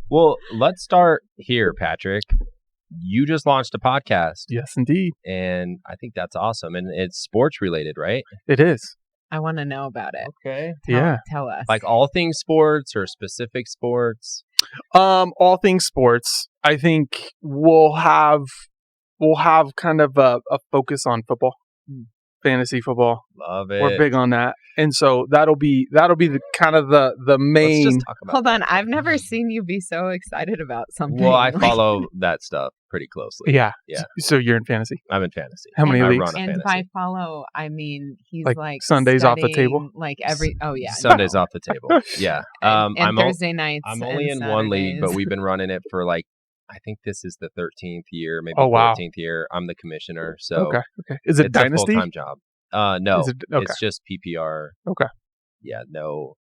Well, let's start here, Patrick. You just launched a podcast. Yes, indeed. And I think that's awesome. And it's sports related, right? It is. I want to know about it. Okay. Tell us. Like all things sports or specific sports? All things sports. I think we'll have kind of a focus on football, fantasy football. Love it. We're big on that, and so that'll be the kind of the main. Let's just talk about Hold on, I've never seen you be so excited about something. Well, I follow that stuff pretty closely. Yeah. Yeah. So you're in fantasy. I'm in fantasy. How many I leagues? run a And fantasy. by follow, I mean he's Like Sundays off the studying, table? Like every Sundays off the table. Yeah. and I'm Thursday nights. I'm only and in one league, but Saturdays. we've been running it for like, I think this is the 13th year, maybe Oh, wow. 14th year. I'm the commissioner. So Okay. Is it it's Dynasty? a full-time job. No, Is it- okay. it's just PPR. Okay. Yeah, no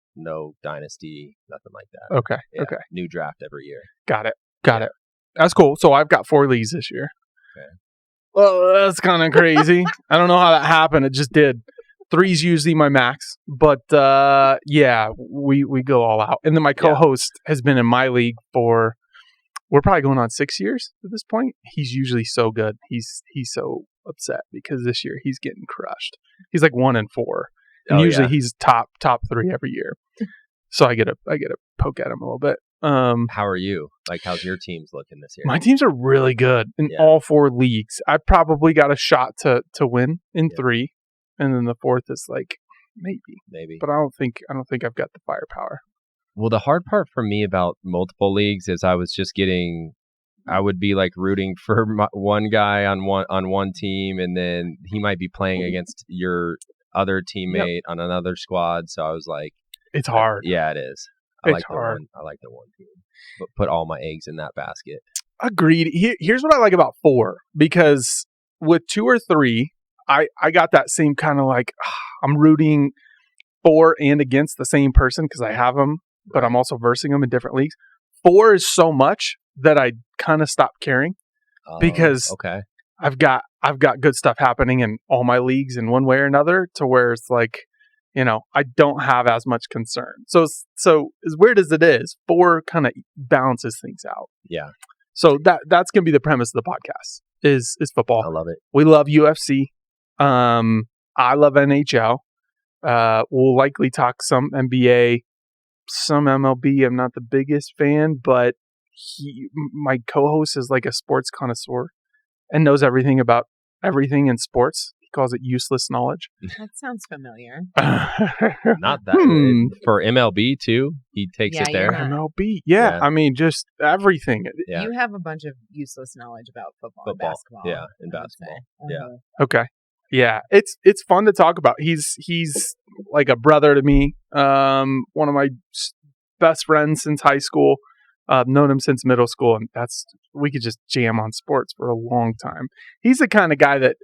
dynasty, nothing like that. Okay. Yeah, Okay. New draft every year. Got it. That's cool. So I've got 4 leagues this year. Okay. Well, that's kind of crazy. I don't know how that happened. It just did. 3's usually my max, but yeah, we go all out. And then my co-host has been in my league for, we're probably going on 6 years at this point. He's usually so good. He's so upset because this year he's getting crushed. He's like 1-4, and usually he's top 3 every year. So I get to poke at him a little bit. How are you? Like, how's your teams looking this year? My teams are really good in all 4 leagues. I probably got a shot to win in 3, and then the 4th is like maybe. But I don't think I've got the firepower. Well, the hard part for me about multiple leagues is I would be like rooting for one guy on one team, and then he might be playing against your other teammate on another squad. So I was like, it's hard. Yeah, it is. I like the one team, but put all my eggs in that basket. Agreed. Here's what I like about 4, because with 2 or 3, I got that same kind of like, I'm rooting for and against the same person because I have them, but I'm also versing them in different leagues. 4 is so much that I kind of stopped caring because I've got good stuff happening in all my leagues in one way or another, to where it's like, I don't have as much concern. So as weird as it is, 4 kind of balances things out. Yeah. So that's gonna be the premise of the podcast is football. I love it. We love UFC. I love NHL. We'll likely talk some NBA, some MLB. I'm not the biggest fan, but my co-host is like a sports connoisseur and knows everything about everything in sports. He calls it useless knowledge. That sounds familiar. Not that for MLB too. He takes it there. MLB, yeah. I mean, just everything. Yeah. You have a bunch of useless knowledge about football and basketball. Yeah, and basketball. Yeah. Okay. Yeah, it's fun to talk about. He's like a brother to me. One of my best friends since high school. Known him since middle school, and we could just jam on sports for a long time. He's the kind of guy that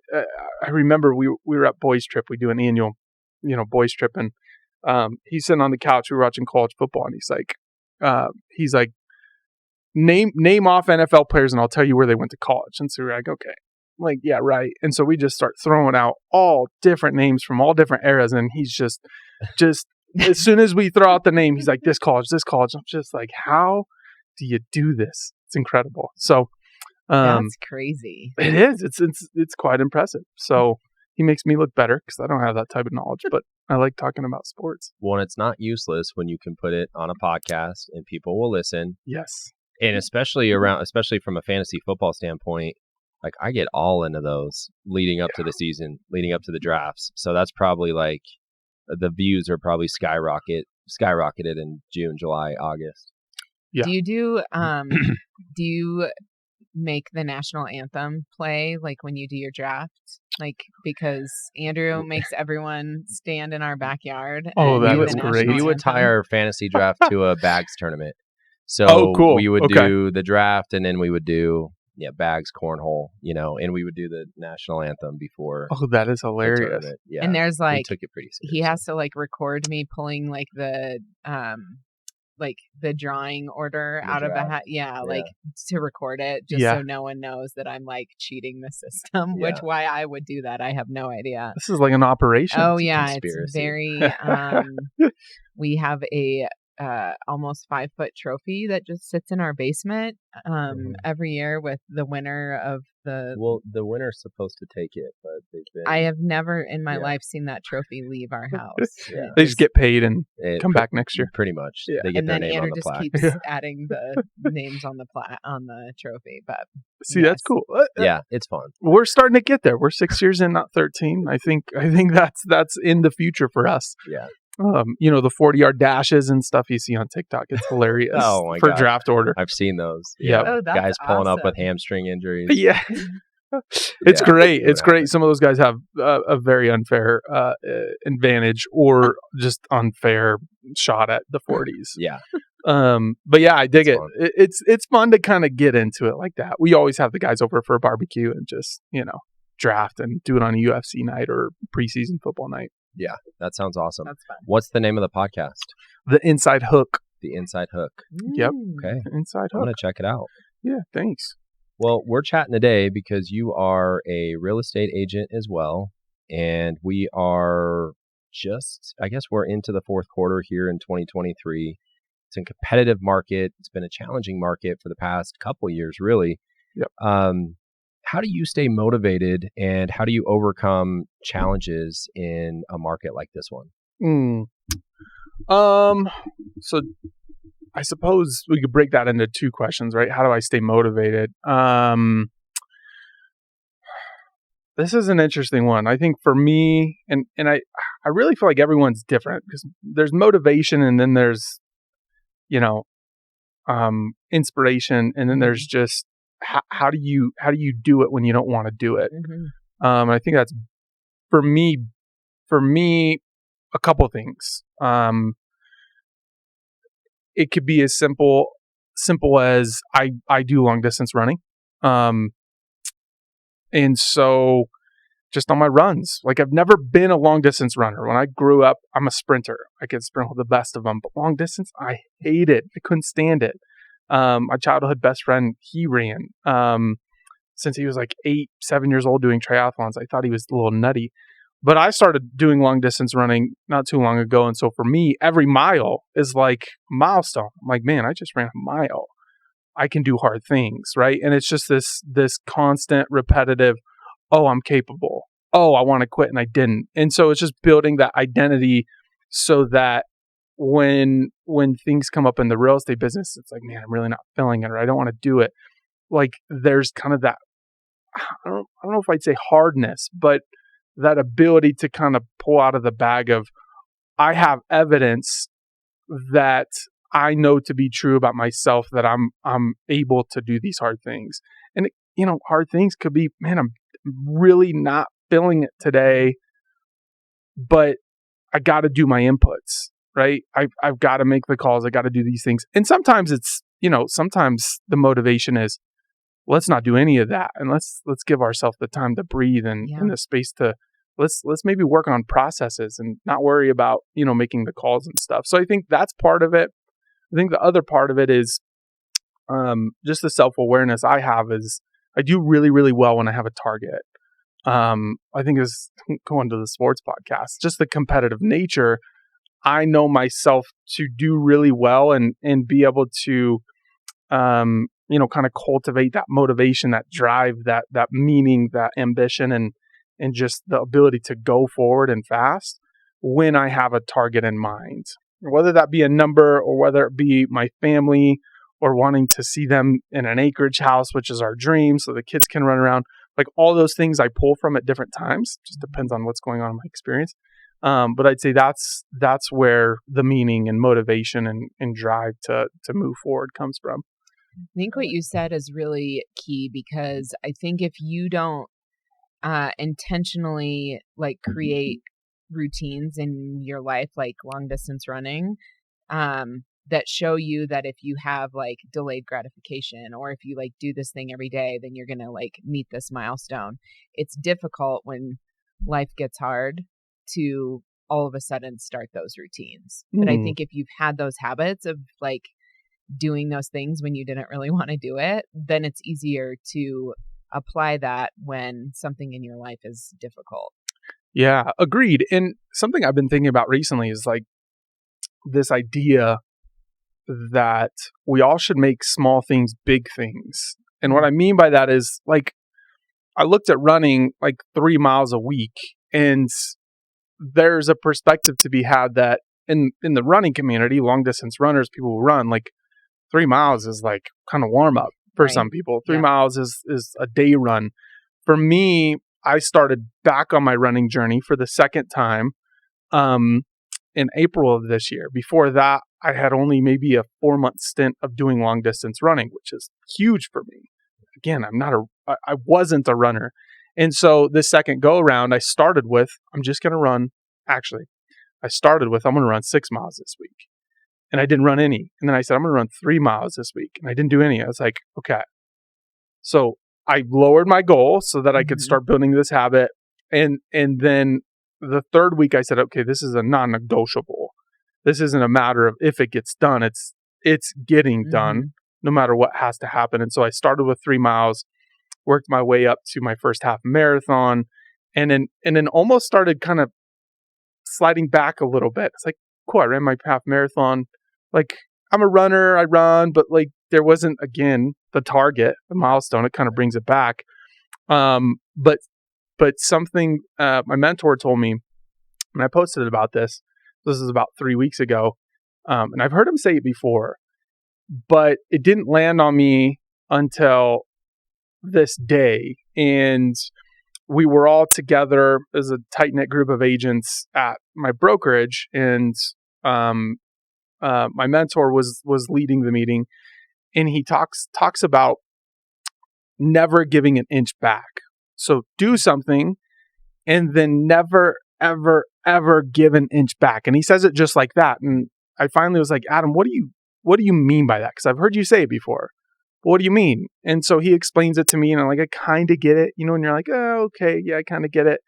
I remember we were at Boys Trip. We do an annual, Boys Trip, and he's sitting on the couch. We were watching college football, and he's like, name off NFL players, and I'll tell you where they went to college. And so we're like, okay. I'm like, yeah, right. And so we just start throwing out all different names from all different eras, and he's just as soon as we throw out the name, he's like, this college. I'm just like, how do you do this? It's incredible. So that's crazy. It is. It's quite impressive. So he makes me look better because I don't have that type of knowledge, but I like talking about sports. Well, it's not useless when you can put it on a podcast and people will listen. Yes. And especially from a fantasy football standpoint, like I get all into those leading up to the season, leading up to the drafts. So that's probably like the views are probably skyrocketed in June, July, August. Yeah. Do you make the national anthem play like when you do your draft? Like, because Andrew makes everyone stand in our backyard. Oh, that was great. We would tie our fantasy draft to a bags tournament. So cool. We would do the draft, and then we would do bags, cornhole, and we would do the national anthem before. Oh, that is hilarious. Yeah. And there's we took it pretty seriously. He has to like record me pulling like the drawing order out of the hat. Yeah, like to record it just so no one knows that I'm like cheating the system, which why I would do that, I have no idea. This is like an operation. Oh, yeah. It's very, we have a almost 5-foot trophy that just sits in our basement every year with the winner of the. Well, the winner's supposed to take it, but they've been. I have never in my life seen that trophy leave our house. They just get paid and come back next year. Pretty much. Yeah. They get and their then name Andrew on the just plaque. keeps adding the names on the trophy. But see, that's cool. Yeah, it's fun. We're starting to get there. We're 6 years in, not 13. I think that's in the future for us. Yeah. The 40-yard dashes and stuff you see on TikTok. It's hilarious. Oh my for gosh. Draft order. I've seen those. Yeah. Oh, that's guys pulling up awesome. with hamstring injuries. Yeah. It's great. It's great. Some of those guys have a very unfair advantage or just unfair shot at the 40s. Yeah. But yeah, I dig it. Fun. It's fun to kind of get into it like that. We always have the guys over for a barbecue and just, draft and do it on a UFC night or preseason football night. Yeah, that sounds awesome. That's fun. What's the name of the podcast? The Inside Hook. The Inside Hook. Yep. Okay. Inside I'm Hook. going to check it out. Yeah, thanks. Well, we're chatting today because you are a real estate agent as well. And we are I guess we're into the fourth quarter here in 2023. It's a competitive market. It's been a challenging market for the past couple of years, really. Yep. How do you stay motivated and how do you overcome challenges in a market like this one? So I suppose we could break that into two questions, right? How do I stay motivated? This is an interesting one. I think for me, and I really feel like everyone's different because there's motivation and then there's, inspiration, and then there's just how do you do it when you don't want to do it? Mm-hmm. I think that's for me a couple of things. It could be as simple as I do long distance running, and so just on my runs, like I've never been a long distance runner. When I grew up, I'm a sprinter. I could sprint with the best of them, but long distance, I hate it. I couldn't stand it. My childhood best friend, he ran since he was like 7 years old doing triathlons. I thought he was a little nutty, but I started doing long distance running not too long ago. And so for me, every mile is like a milestone. I'm like, man, I just ran a mile. I can do hard things, right? And it's just this constant repetitive, oh, I'm capable. Oh, I want to quit and I didn't. And so it's just building that identity so that when things come up in the real estate business, it's like, man, I'm really not feeling it, or I don't want to do it. Like there's kind of that, I don't know if I'd say hardness, but that ability to kind of pull out of the bag of, I have evidence that I know to be true about myself, that I'm able to do these hard things. And hard things could be, man, I'm really not feeling it today, but I got to do my inputs, right? I've got to make the calls. I got to do these things. And sometimes it's, sometimes the motivation is, let's not do any of that. And let's give ourselves the time to breathe and the space to, let's maybe work on processes and not worry about, making the calls and stuff. So I think that's part of it. I think the other part of it is just the self-awareness I have is I do really, really well when I have a target. I think is going to the sports podcast, just the competitive nature. I know myself to do really well and be able to, kind of cultivate that motivation, that drive, that meaning, that ambition, and just the ability to go forward and fast when I have a target in mind, whether that be a number or whether it be my family or wanting to see them in an acreage house, which is our dream, so the kids can run around. Like all those things I pull from at different times, just depends on what's going on in my experience. But I'd say that's where the meaning and motivation and drive to move forward comes from. I think what you said is really key, because I think if you don't intentionally create routines in your life, like long distance running, that show you that if you have delayed gratification, or if you do this thing every day, then you're going to meet this milestone. It's difficult when life gets hard to all of a sudden start those routines. Mm-hmm. But I think if you've had those habits of doing those things when you didn't really want to do it, then it's easier to apply that when something in your life is difficult. Yeah, agreed. And something I've been thinking about recently is this idea that we all should make small things big things. And what I mean by that is, like, I looked at running like 3 miles a week, and there's a perspective to be had that in the running community, long distance runners, people who run, like 3 miles is like kind of warm up for some people. 3 miles is a day run. For me, I started back on my running journey for the second time in April of this year. Before that, I had only maybe a 4-month stint of doing long distance running, which is huge for me. Again, I wasn't a runner. And so this second go around, I started with, I'm going to run 6 miles this week. And I didn't run any. And then I said, I'm going to run 3 miles this week. And I didn't do any. I was like, okay. So I lowered my goal so that I could start building this habit. And then the third week I said, okay, this is a non-negotiable. This isn't a matter of if it gets done. It's getting done no matter what has to happen. And so I started with 3 miles, worked my way up to my first half marathon, and then almost started kind of sliding back a little bit. It's like, cool, I ran my half marathon. Like, I'm a runner, I run, but like there wasn't, again, the target, the milestone. It kind of brings it back. But something my mentor told me, and I posted about this. This is about 3 weeks ago, and I've heard him say it before, but it didn't land on me until this day. And we were all together as a tight-knit group of agents at my brokerage, and my mentor was leading the meeting, and he talks about never giving an inch back. So do something and then never, ever, ever give an inch back. And he says it just like that. And I finally was like, Adam, what do you mean by that? Because I've heard you say it before. But what do you mean? And so he explains it to me, and I'm like, I kind of get it. You know, and you're like, oh, okay, yeah, I kind of get it.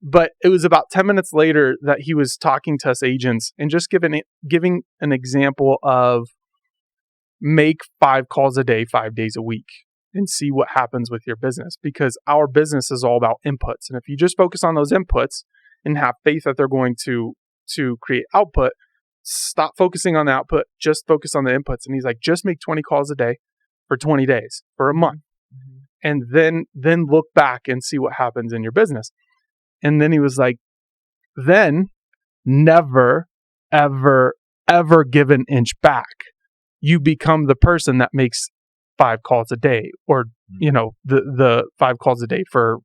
But it was about 10 minutes later that he was talking to us agents and just giving an example of make 5 calls a day, 5 days a week, and see what happens with your business. Because our business is all about inputs. And if you just focus on those inputs and have faith that they're going to create output, stop focusing on the output, just focus on the inputs. And he's like, just make 20 calls a day for 20 days, for a month. And then look back and see what happens in your business. And then he was like, then never, ever, ever give an inch back. You become the person that makes 5 calls a day, or, you know, the 5 calls a day for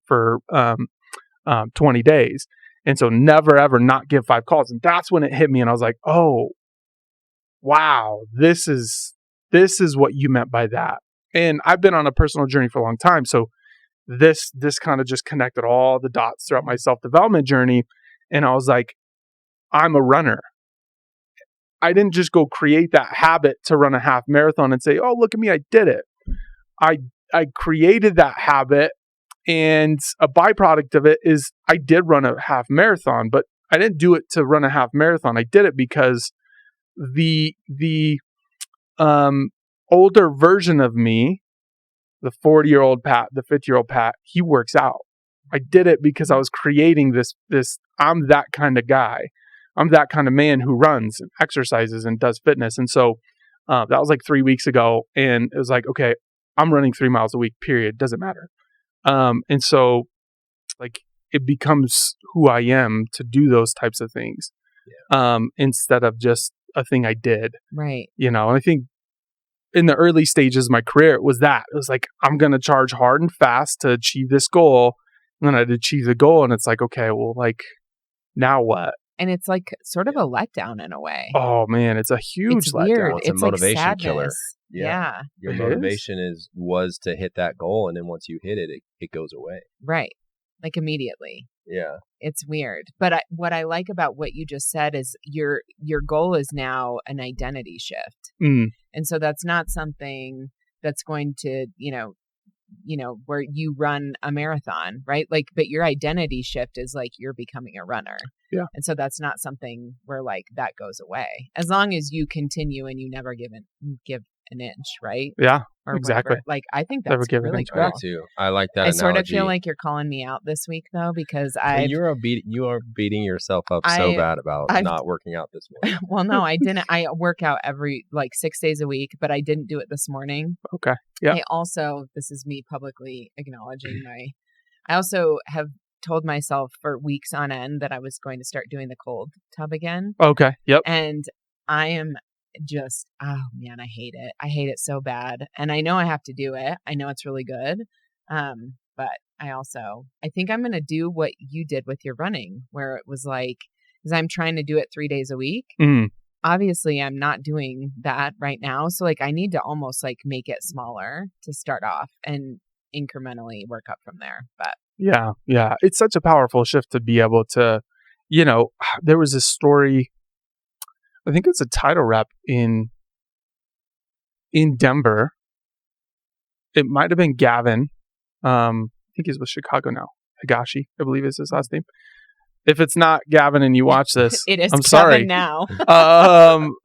20 days. And so never, ever not give 5 calls. And that's when it hit me. And I was like, oh, wow, this is what you meant by that. And I've been on a personal journey for a long time. So this kind of just connected all the dots throughout my self-development journey. And I was like, I'm a runner. I didn't just go create that habit to run a half marathon and say, oh, look at me, I did it. I created that habit, and a byproduct of it is I did run a half marathon, but I didn't do it to run a half marathon. I did it because the older version of me, the 40-year-old Pat, the 50-year-old Pat, he works out. I did it because I was creating this, I'm that kind of guy. I'm that kind of man who runs and exercises and does fitness. And so that was like 3 weeks ago. And it was like, okay, I'm running 3 miles a week, period. Doesn't matter. And so like it becomes who I am to do those types of things instead of just a thing I did. Right. You know, and I think in the early stages of my career, it was like, I'm going to charge hard and fast to achieve this goal. And then I'd achieve the goal. And it's like, okay, well, like, now what? And it's like sort of a letdown in a way. Oh man, it's a huge It's letdown. weird. Well, it's a motivation like killer. sadness. Yeah. Your It motivation was to hit that goal, and then once you hit it, it goes away. Right. Like immediately. Yeah. It's weird. But what I like about what you just said is your goal is now an identity shift. And so that's not something that's going to, where you run a marathon, right? Like, but your identity shift is like you're becoming a runner. Yeah. And so that's not something where like that goes away. As long as you continue and you never give an inch, right? Yeah, Or exactly. whatever. Like, I think Never that's give an really inch cool. back. I do too. I like that I analogy. sort of feel like you're calling me out this week though, because you are beating yourself up so bad about not working out this morning. Well, no, I didn't. I work out every 6 days a week, but I didn't do it this morning. Okay. Yeah. I also, this is me publicly acknowledging I also have told myself for weeks on end that I was going to start doing the cold tub again. Okay. Yep. And I am just, oh man, I hate it. I hate it so bad. And I know I have to do it. I know it's really good. But I think I'm going to do what you did with your running, where it was like, because I'm trying to do it 3 days a week. Obviously I'm not doing that right now. So like I need to almost like make it smaller to start off and incrementally work up from there. But yeah. It's such a powerful shift to be able to, there was a story, I think it's a title rep in Denver. It might have been Gavin. I think he's with Chicago now. Higashi, I believe is his last name. If it's not Gavin and you watch this, it is I'm Gavin sorry. now.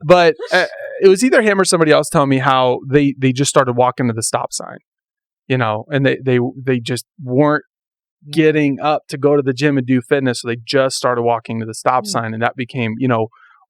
But it was either him or somebody else telling me how they just started walking to the stop sign, and they just weren't getting up to go to the gym and do fitness. So they just started walking to the stop sign, and that became,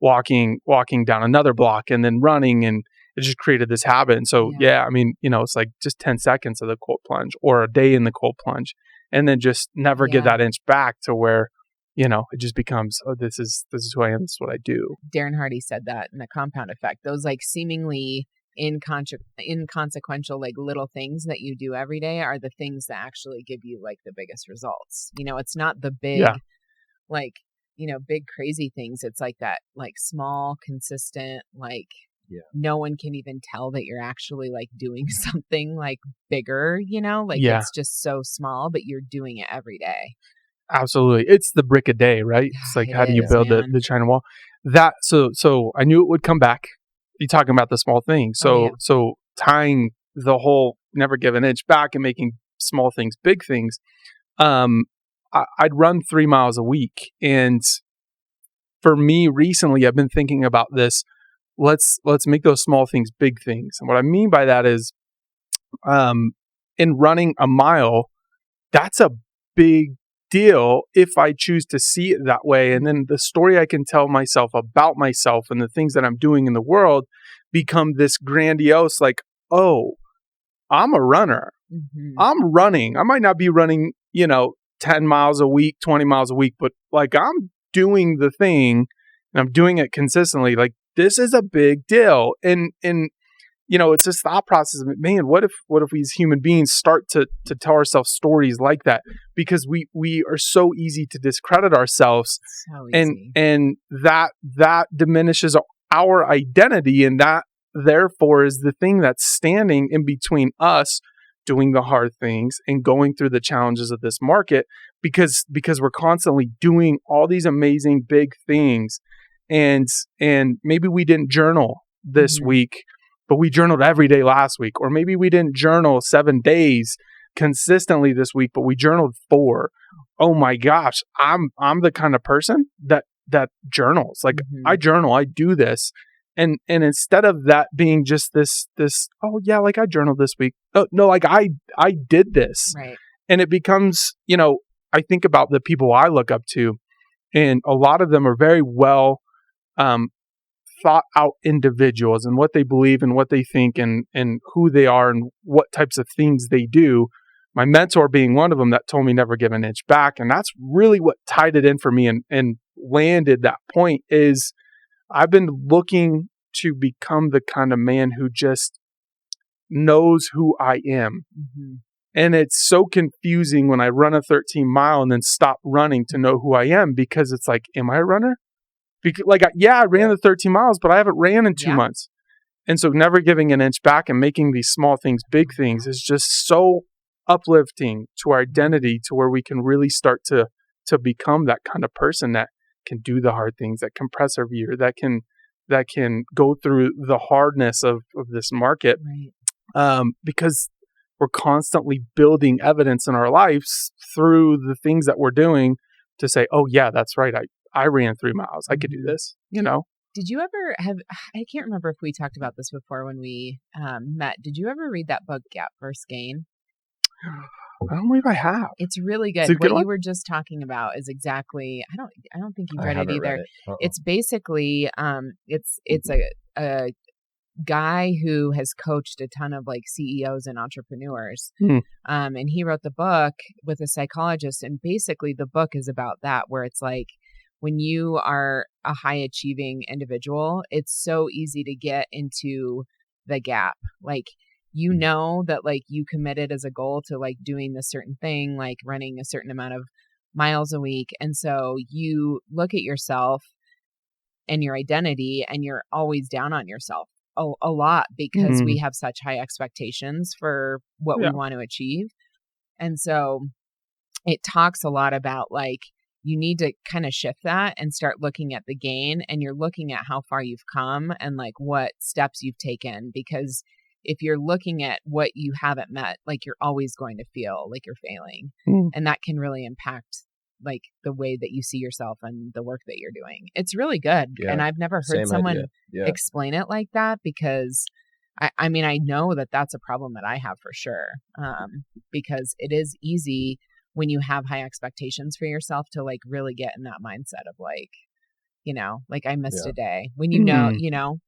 walking down another block and then running, and it just created this habit. And so, I mean, it's like just 10 seconds of the cold plunge or a day in the cold plunge, and then just never get that inch back to where, it just becomes, oh, this is who I am. This is what I do. Darren Hardy said that in the compound effect, those like seemingly inconsequential, like little things that you do every day are the things that actually give you like the biggest results. It's not the big, big crazy things. It's like that, like small, consistent, like no one can even tell that you're actually like doing something like bigger, it's just so small, but you're doing it every day. Absolutely. It's the brick a day, right? It's like, how do you build the China wall? So I knew it would come back. You're talking about the small things. So tying the whole never give an inch back and making small things big things. I'd run 3 miles a week. And for me recently, I've been thinking about this. Let's make those small things big things. And what I mean by that is in running a mile, that's a big deal if I choose to see it that way. And then the story I can tell myself about myself and the things that I'm doing in the world become this grandiose, like, oh, I'm a runner. I'm running. I might not be running, 10 miles a week, 20 miles a week, but like I'm doing the thing and I'm doing it consistently. Like this is a big deal. And it's this thought process of, man, what if we as human beings start to tell ourselves stories like that? Because we are so easy to discredit ourselves, and that diminishes our identity, and that therefore is the thing that's standing in between us doing the hard things and going through the challenges of this market, because we're constantly doing all these amazing big things, and maybe we didn't journal this week, but we journaled every day last week. Or maybe we didn't journal 7 days consistently this week, but we journaled 4. Oh my gosh, I'm the kind of person that journals. Like I journal, I do this. And instead of that being just this, oh yeah, like I journaled this week. Oh no, like I did this. Right. And it becomes, I think about the people I look up to, and a lot of them are very well thought out individuals and what they believe and what they think and who they are and what types of things they do. My mentor being one of them that told me never give an inch back. And that's really what tied it in for me and landed that point. Is I've been looking to become the kind of man who just knows who I am. And it's so confusing when I run a 13 mile and then stop running to know who I am, because it's like, am I a runner? Because, I ran the 13 miles, but I haven't ran in 2 months. And so never giving an inch back and making these small things big things is just so uplifting to our identity, to where we can really start to become that kind of person that can do the hard things, that can persevere, that can go through the hardness of this market. Right. Because we're constantly building evidence in our lives through the things that we're doing to say, oh yeah, that's right. I ran 3 miles. I could do this, Did you ever have, I can't remember if we talked about this before when we met. Did you ever read that book, Gap vs. Gain? I don't believe I have. It's really Is good. it a good What one? you were just talking about is exactly, I don't think you've I read it haven't either. read it. It's basically, it's a guy who has coached a ton of like CEOs and entrepreneurs. And he wrote the book with a psychologist. And basically the book is about that, where it's like, when you are a high achieving individual, it's so easy to get into the gap. Like, you know that like you committed as a goal to like doing this certain thing, like running a certain amount of miles a week. And so you look at yourself and your identity and you're always down on yourself a lot because we have such high expectations for what we want to achieve. And so it talks a lot about like, you need to kind of shift that and start looking at the gain, and you're looking at how far you've come and like what steps you've taken. Because if you're looking at what you haven't met, like you're always going to feel like you're failing. And that can really impact like the way that you see yourself and the work that you're doing. It's really good. Yeah. And I've never heard Same someone idea. Yeah. explain it like that, because I mean, I know that that's a problem that I have for sure. Because it is easy when you have high expectations for yourself to like really get in that mindset of like, you know, like I missed a day when you know,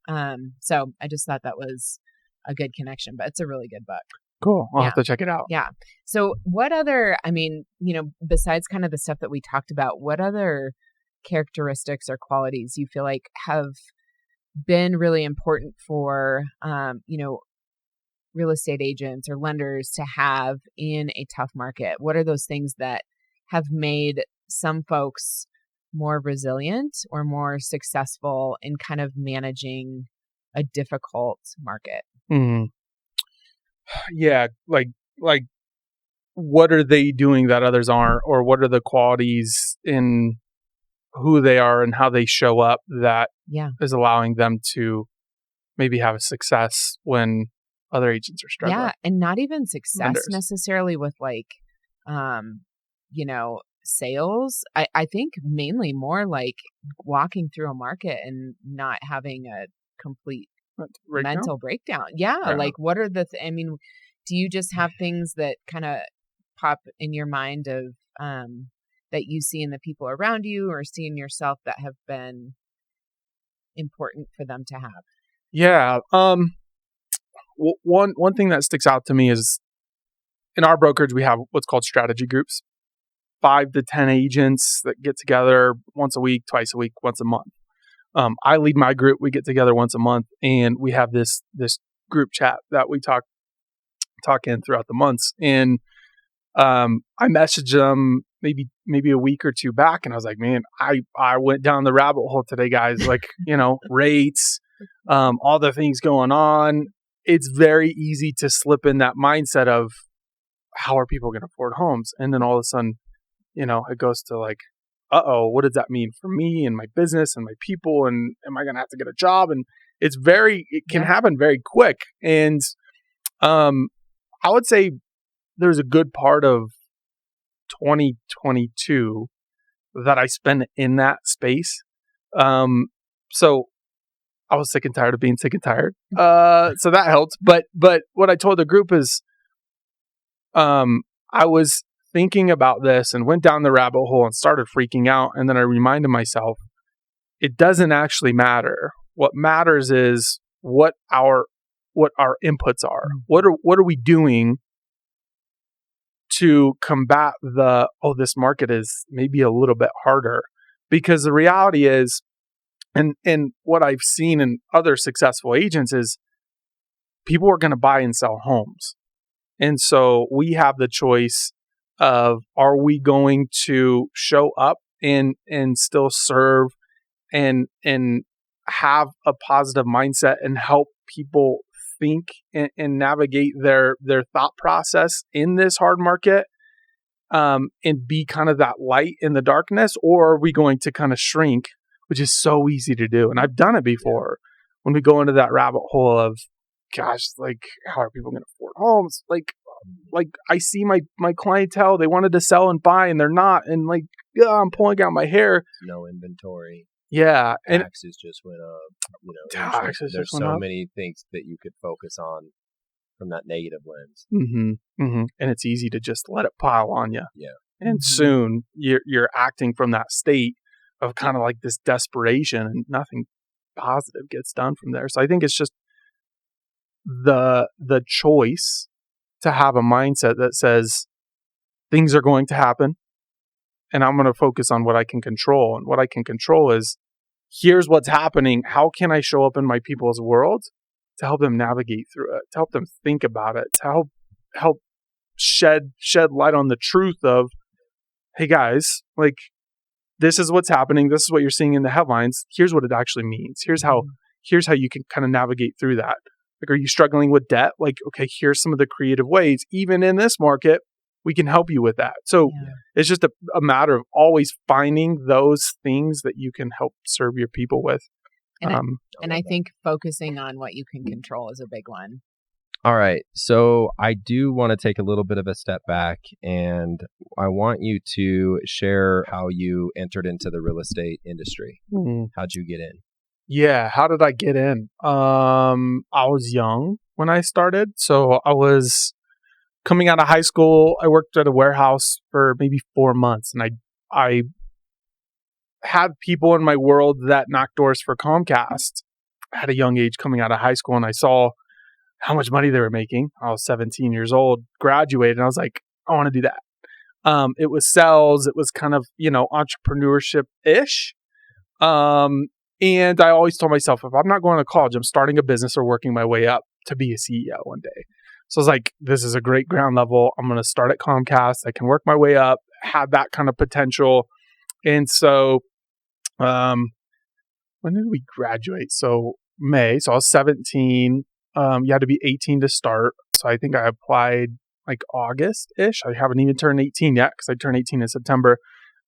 so I just thought that was a good connection, but it's a really good book. Cool. I'll have to check it out. Yeah. So what other, I mean, you know, besides kind of the stuff that we talked about, what other characteristics or qualities you feel like have been really important for, you know, real estate agents or lenders to have in a tough market? What are those things that have made some folks more resilient or more successful in kind of managing a difficult market? Yeah, like what are they doing that others aren't, or what are the qualities in who they are and how they show up that is allowing them to maybe have a success when other agents are struggling? Yeah, and not even success Lenders. necessarily with like, you know, sales. I think mainly more like walking through a market and not having a complete mental breakdown. Yeah, like what are the, I mean, do you just have things that kind of pop in your mind of that you see in the people around you or see in yourself that have been important for them to have? Yeah. One thing that sticks out to me is in our brokerage, we have what's called strategy groups, 5 to 10 agents that get together once a week, twice a week, once a month. I lead my group. We get together once a month, and we have this group chat that we talk in throughout the months. And I messaged them maybe a week or two back, and I was like, man, I went down the rabbit hole today, guys. Like, you know, rates, all the things going on. It's very easy to slip in that mindset of how are people going to afford homes, and then all of a sudden, you know, it goes to like, what does that mean for me and my business and my people? And am I going to have to get a job? And it can happen very quick. And I would say there's a good part of 2022 that I spent in that space. So I was sick and tired of being sick and tired. So that helped. But what I told the group is, I was thinking about this and went down the rabbit hole and started freaking out. And then I reminded myself, it doesn't actually matter. What matters is what our inputs are. What are we doing to combat this market is maybe a little bit harder? Because the reality is, and what I've seen in other successful agents is people are going to buy and sell homes. And so we have the choice of, are we going to show up and still serve and have a positive mindset and help people think and navigate their thought process in this hard market, and be kind of that light in the darkness? Or are we going to kind of shrink, which is so easy to do? And I've done it before when we go into that rabbit hole of, gosh, like, how are people going to afford homes? Like I see my clientele, they wanted to sell and buy and they're not. And like, I'm pulling out my hair. No inventory. Yeah. And taxes just went up. taxes There's just went so up. many things that you could focus on from that negative lens. And it's easy to just let it pile on you. Yeah. And soon you're acting from that state of kind of like this desperation, and nothing positive gets done from there. So I think it's just the choice to have a mindset that says things are going to happen and I'm going to focus on what I can control. And what I can control is, here's what's happening. How can I show up in my people's world to help them navigate through it, to help them think about it, to help shed light on the truth of, hey guys, like, this is what's happening. This is what you're seeing in the headlines. Here's what it actually means. Here's how you can kind of navigate through that. Like, are you struggling with debt? Like, okay, here's some of the creative ways, even in this market, we can help you with that. So it's just a matter of always finding those things that you can help serve your people with. And I think focusing on what you can control is a big one. All right. So I do want to take a little bit of a step back, and I want you to share how you entered into the real estate industry. How'd you get in? Yeah. How did I get in? I was young when I started. So I was coming out of high school. I worked at a warehouse for maybe 4 months, and I had people in my world that knocked doors for Comcast at a young age coming out of high school, and I saw how much money they were making. I was 17 years old, graduated, and I was like, I want to do that. It was sales. It was kind of, entrepreneurship-ish. And I always told myself, if I'm not going to college, I'm starting a business or working my way up to be a CEO one day. So I was like, this is a great ground level. I'm going to start at Comcast. I can work my way up, have that kind of potential. And so, when did we graduate? So May. So I was 17. You had to be 18 to start. So I think I applied like August-ish. I haven't even turned 18 yet because I turned 18 in September.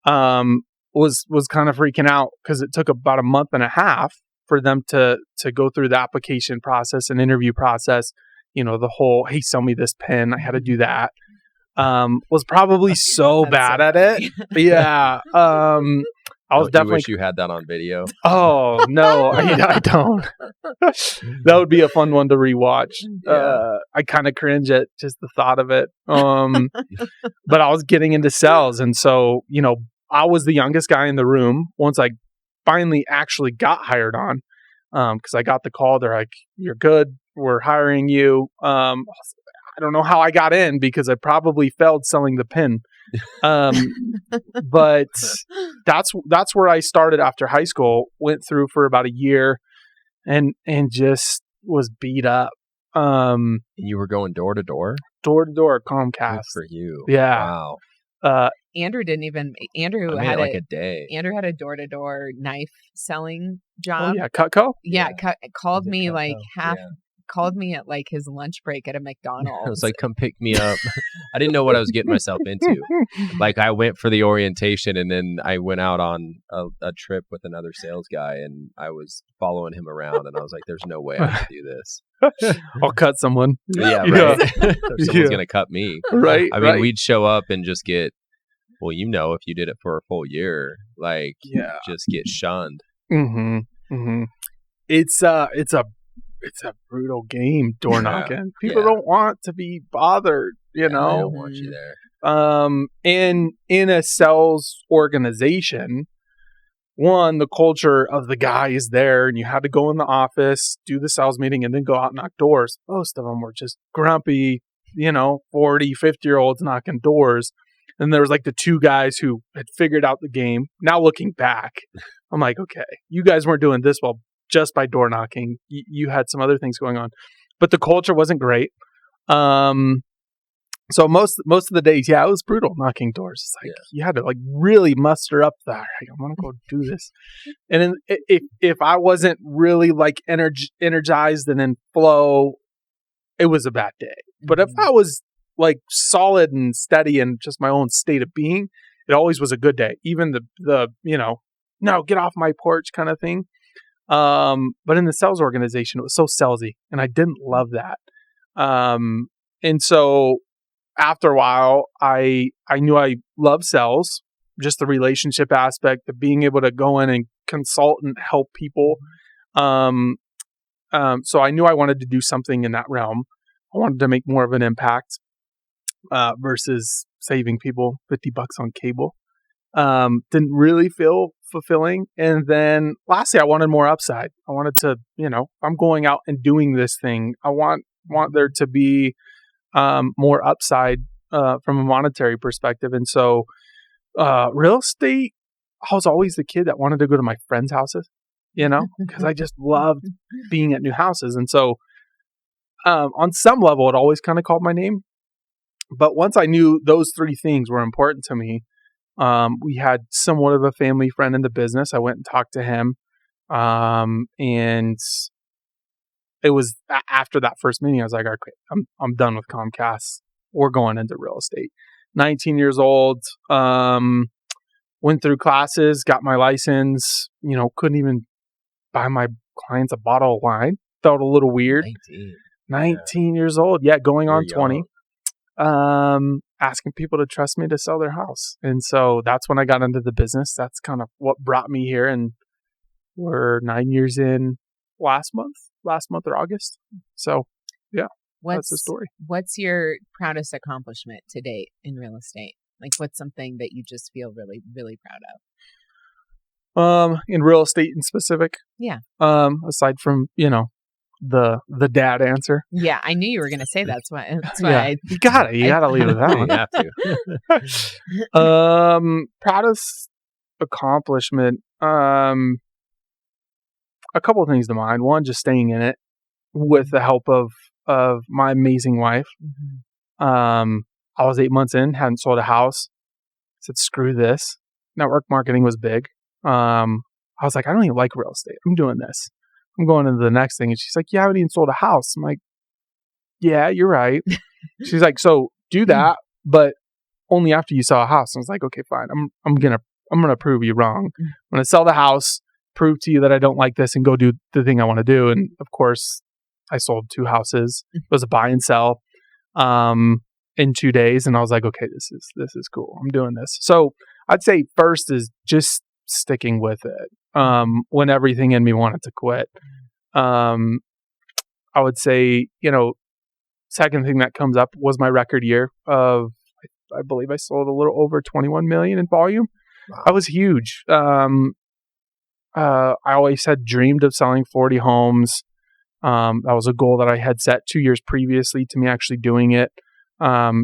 Was kind of freaking out because it took about a month and a half for them to go through the application process and interview process. The whole, hey, sell me this pen. I had to do that. Was probably so bad at it. Yeah. I was definitely. You wish you had that on video. Oh no, I don't. That would be a fun one to rewatch. Yeah. I kind of cringe at just the thought of it. But I was getting into sales, and so I was the youngest guy in the room. Once I finally actually got hired on, because I got the call. They're like, "You're good. We're hiring you." I don't know how I got in because I probably failed selling the pin. But that's where I started after high school. Went through for about a year and just was beat up. You were going door to door Comcast. Good for you. Yeah. Wow. Andrew didn't even. Andrew I made had it like a day. Andrew had a door to door knife selling job. Oh yeah, Cutco. Yeah, called Was it me Cutco? like half. Yeah. Called me at like his lunch break at a McDonald's. I was like, come pick me up. I didn't know what I was getting myself into. Like, I went for the orientation, and then I went out on a trip with another sales guy, and I was following him around, and I was like, there's no way I can do this. I'll cut someone. Yeah, right. Someone's going to cut me. Right. I mean, we'd show up and just get, well, if you did it for a full year, like, just get shunned. It's a brutal game, door knocking. People don't want to be bothered, They don't want you there. In a sales organization, one, the culture of the guy is there, and you had to go in the office, do the sales meeting, and then go out and knock doors. Most of them were just grumpy, 40, 50-year-olds knocking doors. And there was like the two guys who had figured out the game. Now looking back, I'm like, okay, you guys weren't doing this well just by door knocking. You had some other things going on, but the culture wasn't great. So most of the days, it was brutal knocking doors. It's like you had to like really muster up that. Like, I want to go do this. And then if I wasn't really like energized and in flow, it was a bad day. But if I was like solid and steady and just my own state of being, it always was a good day. Even the no, get off my porch kind of thing. But in the sales organization, it was so salesy, and I didn't love that. And so after a while, I knew I loved sales, just the relationship aspect of being able to go in and consult and help people. So I knew I wanted to do something in that realm. I wanted to make more of an impact versus saving people $50 on cable. Didn't really feel fulfilling. And then lastly, I wanted more upside. I wanted to, I'm going out and doing this thing. I want there to be more upside from a monetary perspective. And so real estate, I was always the kid that wanted to go to my friends' houses, because I just loved being at new houses. And so on some level, it always kind of called my name. But once I knew those three things were important to me, we had somewhat of a family friend in the business. I went and talked to him. And it was after that first meeting, I was like, okay, I'm done with Comcast. We're going into real estate. 19 years old, went through classes, got my license, couldn't even buy my clients a bottle of wine. Felt a little weird. 19 years old. Yeah, going on 20. Asking people to trust me to sell their house. And so that's when I got into the business. That's kind of what brought me here. And we're 9 years in last month or August. So yeah, that's the story. What's your proudest accomplishment to date in real estate? Like what's something that you just feel really, really proud of? In real estate in specific? Yeah. Aside from, the dad answer. Yeah, I knew you were going to say that's why. Yeah, you gotta leave with that one. You have to. Proudest accomplishment. A couple of things to mind. One, just staying in it with the help of my amazing wife. Mm-hmm. I was 8 months in, hadn't sold a house. I said, screw this. Network marketing was big. I was like, I don't even like real estate. I'm doing this. I'm going into the next thing. And she's like, you haven't even sold a house. I'm like, yeah, you're right. She's like, so do that, but only after you sell a house. I was like, okay, fine. I'm gonna prove you wrong. I'm gonna sell the house, prove to you that I don't like this, and go do the thing I want to do. And of course, I sold 2 houses. It was a buy and sell in 2 days, and I was like, okay, this is cool. I'm doing this. So I'd say first is just sticking with it. When everything in me wanted to quit. I would say, second thing that comes up was my record year of, I believe I sold a little over 21 million in volume. Wow. That was huge. I always had dreamed of selling 40 homes. That was a goal that I had set 2 years previously to me actually doing it.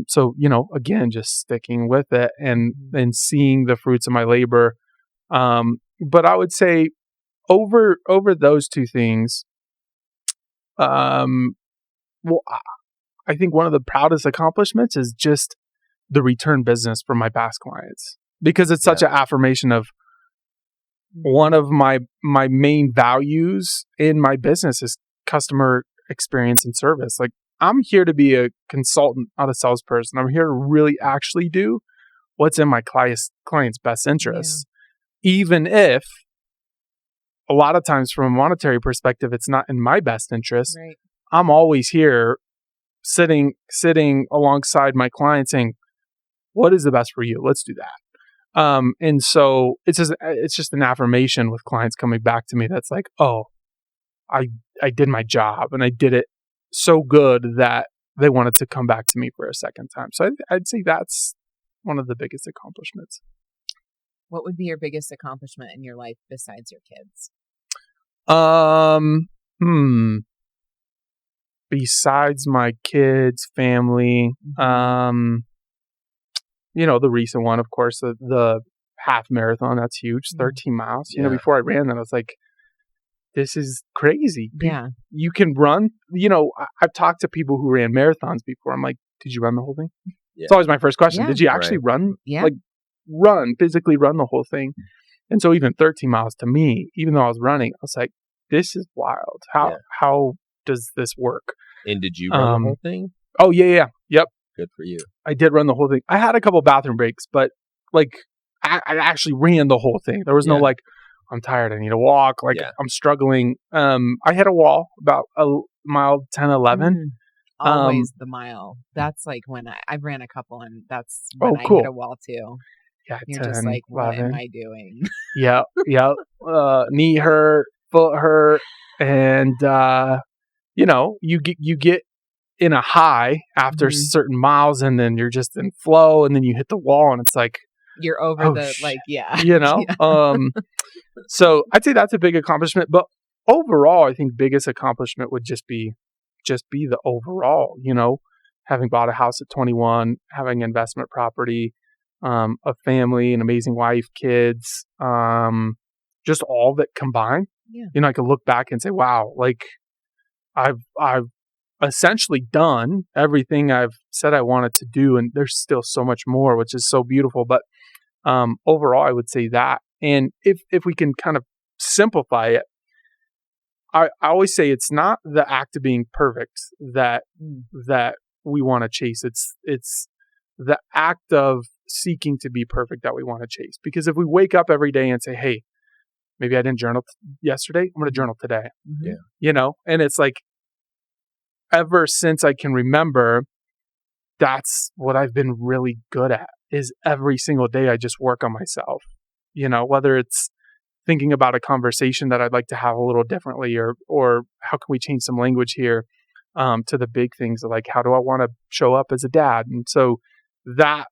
So, again, just sticking with it and seeing the fruits of my labor. But I would say over those two things, I think one of the proudest accomplishments is just the return business from my past clients, because it's such an affirmation of one of my main values in my business is customer experience and service. Like, I'm here to be a consultant, not a salesperson. I'm here to really actually do what's in my client's best interests. Even if a lot of times from a monetary perspective, it's not in my best interest. Right. I'm always here sitting alongside my client saying, what is the best for you? Let's do that. And so it's just an affirmation with clients coming back to me. That's like, oh, I did my job and I did it so good that they wanted to come back to me for a second time. So I'd say that's one of the biggest accomplishments. What would be your biggest accomplishment in your life besides your kids? Besides my kids, family, the recent one, of course, the half marathon, that's huge, 13 miles. Before I ran that, I was like, this is crazy. Yeah. You can run, I've talked to people who ran marathons before. I'm like, did you run the whole thing? Yeah. It's always my first question. Yeah. Did you actually run? Yeah. Like, physically run the whole thing? And so even 13 miles to me, even though I was running, I was like, this is wild. How does this work? And did you run the whole thing? Oh, yeah. Yep. Good for you. I did run the whole thing. I had a couple bathroom breaks, but I actually ran the whole thing. There was no I'm tired, I need to walk. I'm struggling. I hit a wall about a mile 10, 11. Always the mile. That's like when I ran a couple, and that's when I hit a wall too. Yeah, You're 10, just like, what 11. am I doing? Yeah. Knee hurt, foot hurt, and you get in a high after Mhm. certain miles, and then you're just in flow, and then you hit the wall, and it's like, You're over oh, the shit. yeah. So I'd say that's a big accomplishment. But overall, I think biggest accomplishment would just be the overall, having bought a house at 21, having investment property, a family, an amazing wife, kids, just all of it combined. Yeah. I could look back and say, wow, like I've essentially done everything I've said I wanted to do, and there's still so much more, which is so beautiful. But overall, I would say that. And if we can kind of simplify it, I always say it's not the act of being perfect that we want to chase. It's the act of seeking to be perfect that we want to chase. Because if we wake up every day and say, hey, maybe I didn't journal yesterday, I'm going to journal today. Yeah. And it's like, ever since I can remember, that's what I've been really good at, is every single day I just work on myself. Whether it's thinking about a conversation that I'd like to have a little differently, or how can we change some language here, to the big things of like, how do I want to show up as a dad? And so that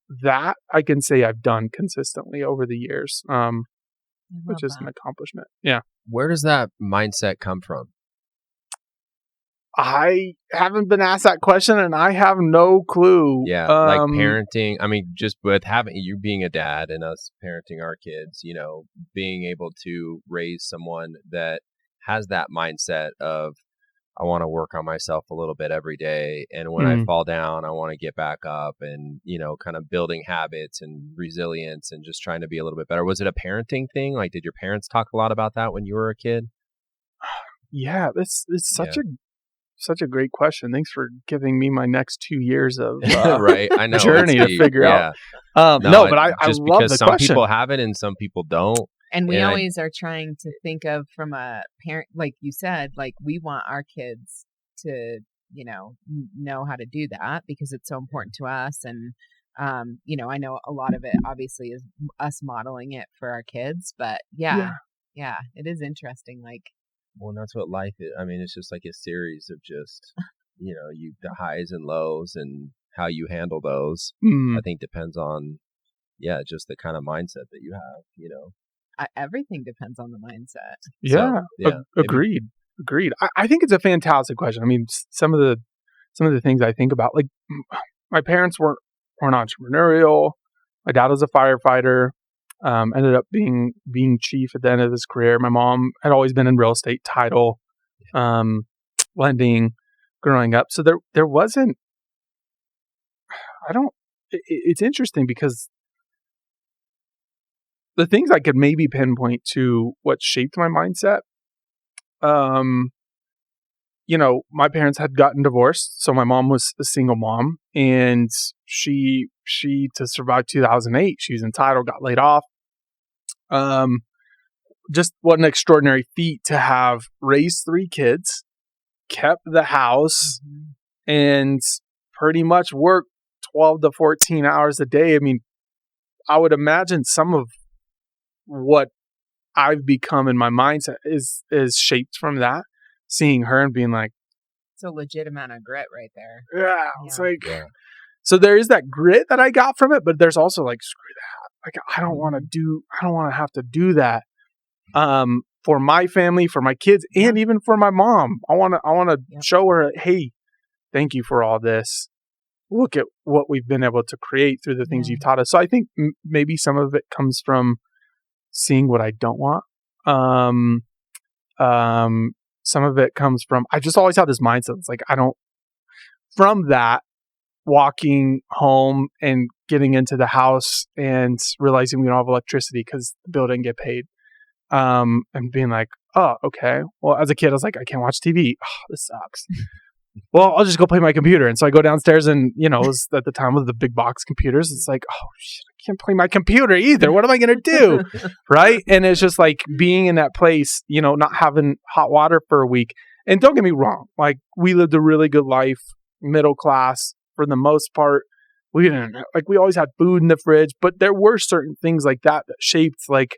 I can say I've done consistently over the years, which is an accomplishment. Yeah. Where does that mindset come from? I haven't been asked that question, and I have no clue. Yeah, like parenting. I mean, just with having you being a dad and us parenting our kids, being able to raise someone that has that mindset of, I want to work on myself a little bit every day, and when I fall down, I want to get back up, and kind of building habits and resilience and just trying to be a little bit better. Was it a parenting thing? Like, did your parents talk a lot about that when you were a kid? Yeah, it's such a great question. Thanks for giving me my next 2 years of right. I know, journey to figure out. But I just love because the some question. people have it and some people don't. And we always are trying to think of from a parent, like you said, like we want our kids to, know how to do that because it's so important to us. And, I know a lot of it obviously is us modeling it for our kids, but yeah, it is interesting. Like, well, that's what life is. I mean, it's just like a series of just, the highs and lows, and how you handle those, I think depends on, just the kind of mindset that you have, everything depends on the mindset. Yeah. So, agreed. I think it's a fantastic question. I mean, some of the things I think about, like my parents weren't entrepreneurial. My dad was a firefighter. Ended up being chief at the end of his career. My mom had always been in real estate, title, lending, growing up. So there wasn't. It's interesting because the things I could maybe pinpoint to what shaped my mindset. My parents had gotten divorced, so my mom was a single mom, and she to survive 2008, she was entitled, got laid off. Just what an extraordinary feat to have raised 3 kids, kept the house, and pretty much worked 12 to 14 hours a day. I mean, I would imagine some of what I've become in my mindset is shaped from that. Seeing her and being like, it's a legit amount of grit right there. Yeah. It's like, so there is that grit that I got from it, but there's also like, screw that. Like, I don't want to have to do that. For my family, for my kids, and even for my mom. I want to show her, hey, thank you for all this. Look at what we've been able to create through the things you've taught us. So I think maybe some of it comes from seeing what I don't want. Some of it comes from, I just always have this mindset. It's like, from that, walking home and getting into the house and realizing we don't have electricity because the bill didn't get paid. And being like, oh, okay. Well, as a kid, I was like, I can't watch TV. Oh, this sucks. Well, I'll just go play my computer. And so I go downstairs and, it was at the time with the big box computers. It's like, oh, shit, I can't play my computer either. What am I going to do? Right. And it's just like being in that place, not having hot water for a week. And don't get me wrong. Like, we lived a really good life, middle class for the most part. we didn't like, we always had food in the fridge, but there were certain things like that shaped like,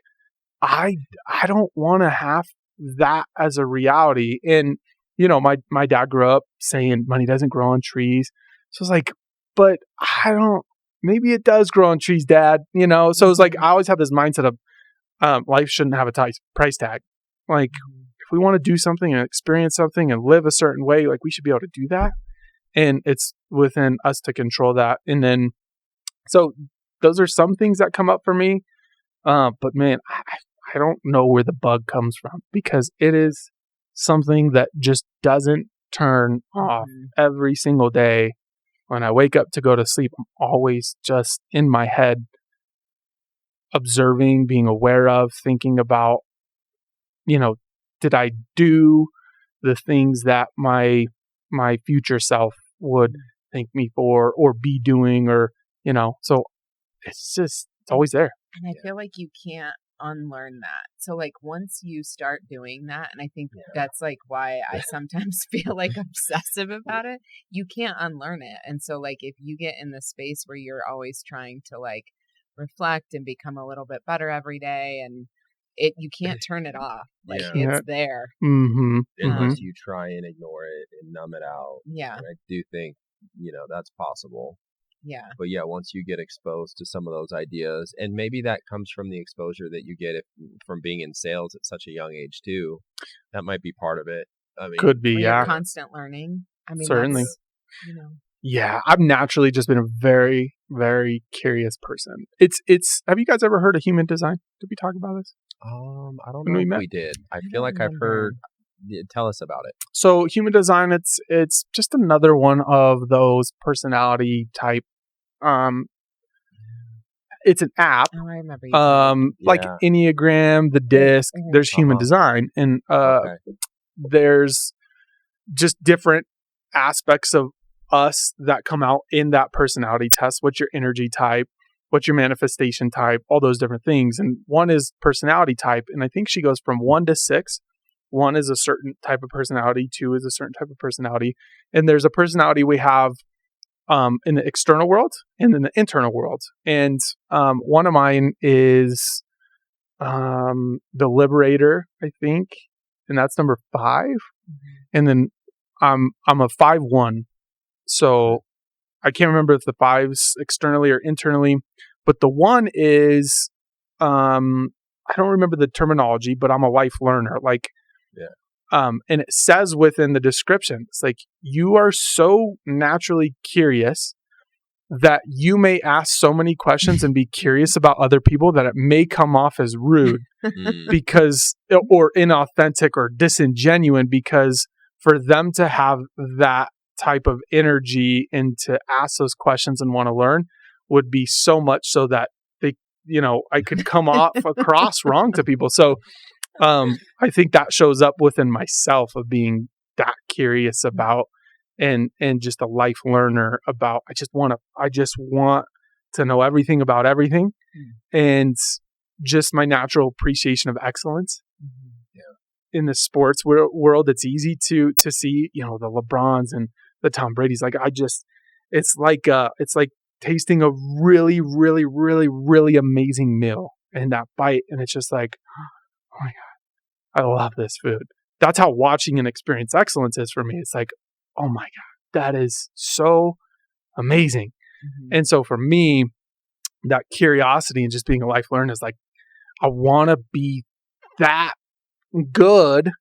I don't want to have that as a reality. And, my dad grew up saying money doesn't grow on trees. So it's like, but maybe it does grow on trees, Dad, So it's like, I always have this mindset of life shouldn't have a price tag. Like, if we want to do something and experience something and live a certain way, like we should be able to do that. And it's within us to control that. And then, so those are some things that come up for me. But man, I don't know where the bug comes from, because it is something that just doesn't turn off every single day. When I wake up to go to sleep, I'm always just in my head, observing, being aware of, thinking about, did I do the things that my future self would thank me for or be doing, or, so it's always there. And I feel like you can't unlearn that. So like once you start doing that, and I think that's like why I sometimes feel like obsessive about it, you can't unlearn it. And so like if you get in the space where you're always trying to like reflect and become a little bit better every day, and you can't turn it off. Like it's there. Unless you try and ignore it and numb it out. Yeah. And I do think, that's possible. Yeah. But yeah, once you get exposed to some of those ideas, and maybe that comes from the exposure that you get from being in sales at such a young age too, that might be part of it. I mean, could be, you're constant learning. I mean, certainly. Yeah, I've naturally just been a very, very curious person. It's. Have you guys ever heard of human design? Did we talk about this? I don't know if we did. I feel like I've heard. Tell us about it. So human design, it's just another one of those personality type. It's an app. Oh, I remember. Like Enneagram, the disc. There's human design, and there's just different aspects of us that come out in that personality test. What's your energy type? What's your manifestation type? All those different things. And one is personality type, and I think she goes from 1 to 6. 1 is a certain type of personality. 2 is a certain type of personality, and there's a personality we have in the external world and in the internal world. And one of mine is the Liberator, I think, and that's number 5. And then I'm a 5-1, so I can't remember if the 5's externally or internally, but the 1 is I don't remember the terminology, but I'm a life learner. Like, and it says within the description, it's like, you are so naturally curious that you may ask so many questions and be curious about other people that it may come off as rude because, or inauthentic or disingenuine, because for them to have that type of energy and to ask those questions and want to learn would be so much so that they, I could come off across wrong to people. So I think that shows up within myself of being that curious about and just a life learner about, I just want to know everything about everything, and just my natural appreciation of excellence. In the sports world, it's easy to see, the LeBrons and the Tom Brady's. Like, it's like tasting a really, really, really, really amazing meal and that bite. And it's just like, oh my God, I love this food. That's how watching and experience excellence is for me. It's like, oh my God, that is so amazing. And so for me, that curiosity and just being a life learner is like, I want to be that good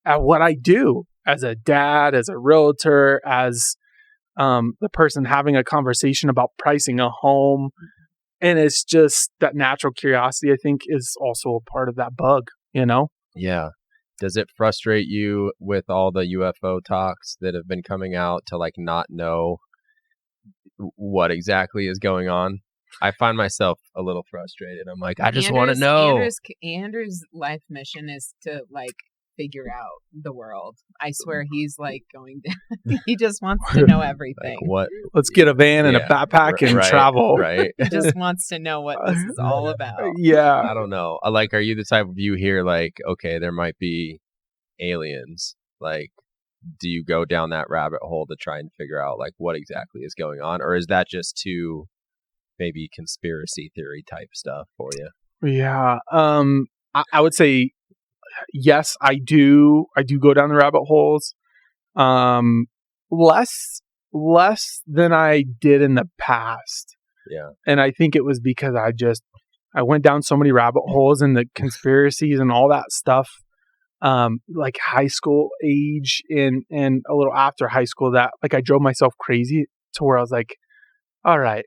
at what I do as a dad, as a realtor, as the person having a conversation about pricing a home. And it's just that natural curiosity, I think, is also a part of that bug, Yeah. Does it frustrate you with all the UFO talks that have been coming out to like not know what exactly is going on? I find myself a little frustrated. I'm like, I just want to know. Andrew's life mission is to like figure out the world. I swear he's like going down. He just wants to know everything. Like what? Let's get a van and a backpack and travel. Right. He just wants to know what this is all about. Yeah. I don't know. Like, are you the type of you here like, okay, there might be aliens? Like, do you go down that rabbit hole to try and figure out like what exactly is going on, or is that just too maybe conspiracy theory type stuff for you? Yeah. I would say yes, I do go down the rabbit holes. Less than I did in the past. Yeah. And I think it was because I went down so many rabbit holes and the conspiracies and all that stuff. Like high school age and a little after high school, that like I drove myself crazy to where I was like, all right,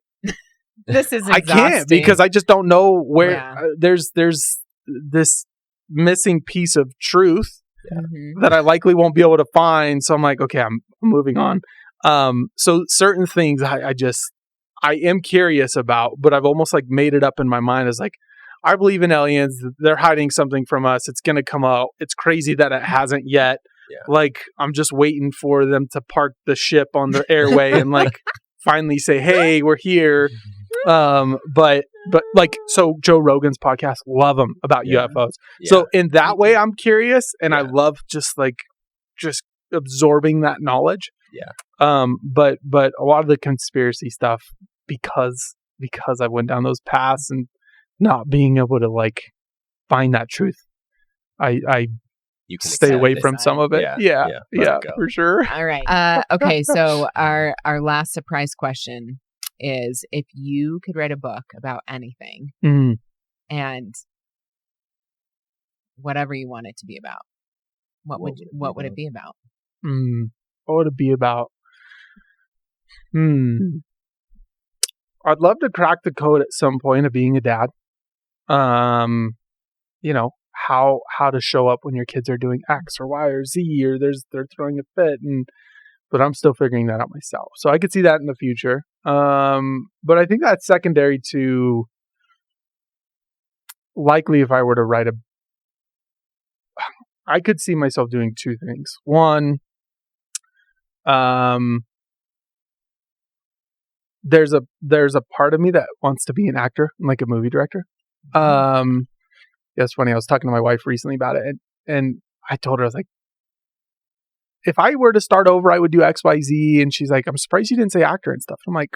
this is I can't, because I just don't know where there's this missing piece of truth that I likely won't be able to find. So I'm like, okay, I'm moving on. So certain things I am curious about, but I've almost like made it up in my mind as like, I believe in aliens. They're hiding something from us. It's going to come out. It's crazy that it hasn't yet. Yeah. Like, I'm just waiting for them to park the ship on the airway and like finally say, hey, we're here. But like, so Joe Rogan's podcast, love them about UFOs. Yeah. So in that way, I'm curious, and I love just absorbing that knowledge. Yeah. But a lot of the conspiracy stuff, because I went down those paths and not being able to like find that truth, I you can stay away from some of it. Yeah, for sure. All right. Okay. So our last surprise question is, if you could write a book about anything and whatever you want it to be about, what would it be about? What would it be about? I'd love to crack the code at some point of being a dad. You know, how to show up when your kids are doing X or Y or Z, or they're throwing a fit, but I'm still figuring that out myself. So I could see that in the future. But I think that's secondary to likely if I were to write I could see myself doing two things. One, there's a part of me that wants to be an actor, like a movie director. It's funny. I was talking to my wife recently about it, and I told her, I was like, if I were to start over, I would do X, Y, Z. And she's like, I'm surprised you didn't say actor and stuff. I'm like,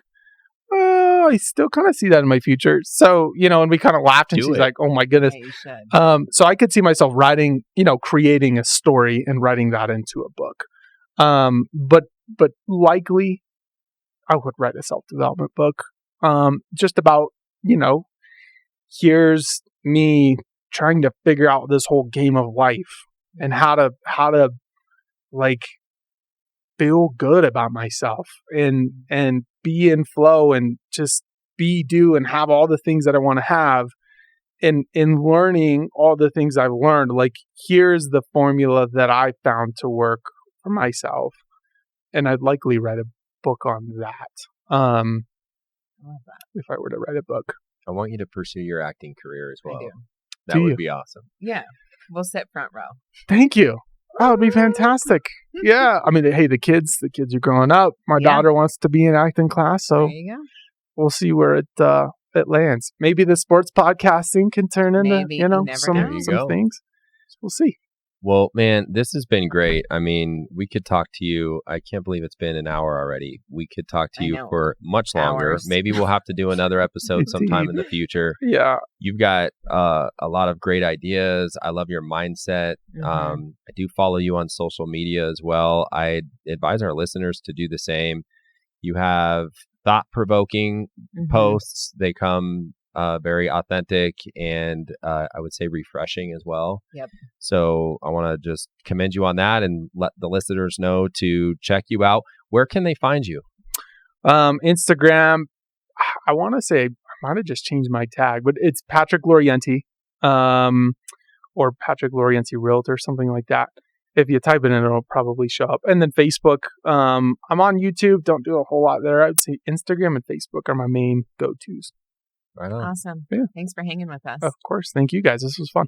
I still kind of see that in my future. So, and we kind of laughed, and she's like, oh my goodness. Yeah, you should. So I could see myself writing, creating a story and writing that into a book. But likely I would write a self-development book. Just about, here's me trying to figure out this whole game of life and how to like feel good about myself and be in flow and just do and have all the things that I want to have, and in learning all the things I've learned, like here's the formula that I found to work for myself. And I'd likely write a book on that. I love that. If I were to write a book. I want you to pursue your acting career as well. I do. That would be awesome. Yeah. We'll sit front row. Thank you. That would be fantastic. Yeah. I mean, hey, the kids are growing up. My daughter wants to be in acting class, so there you go. We'll see where it lands. Maybe the sports podcasting can turn into, some things. We'll see. Well, man, this has been great. I mean, we could talk to you. I can't believe it's been an hour already. We could talk to you for much longer. Hours. Maybe we'll have to do another episode sometime in the future. Yeah. You've got a lot of great ideas. I love your mindset. I do follow you on social media as well. I advise our listeners to do the same. You have thought-provoking posts. They come very authentic and I would say refreshing as well. Yep. So I want to just commend you on that and let the listeners know to check you out. Where can they find you? Instagram. I want to say, I might have just changed my tag, but it's Patrick Laurienti, or Patrick Laurienti Realtor, something like that. If you type it in, it'll probably show up. And then Facebook. I'm on YouTube. Don't do a whole lot there. I'd say Instagram and Facebook are my main go-tos. Right on. Awesome. Yeah. Thanks for hanging with us. Of course. Thank you guys. This was fun.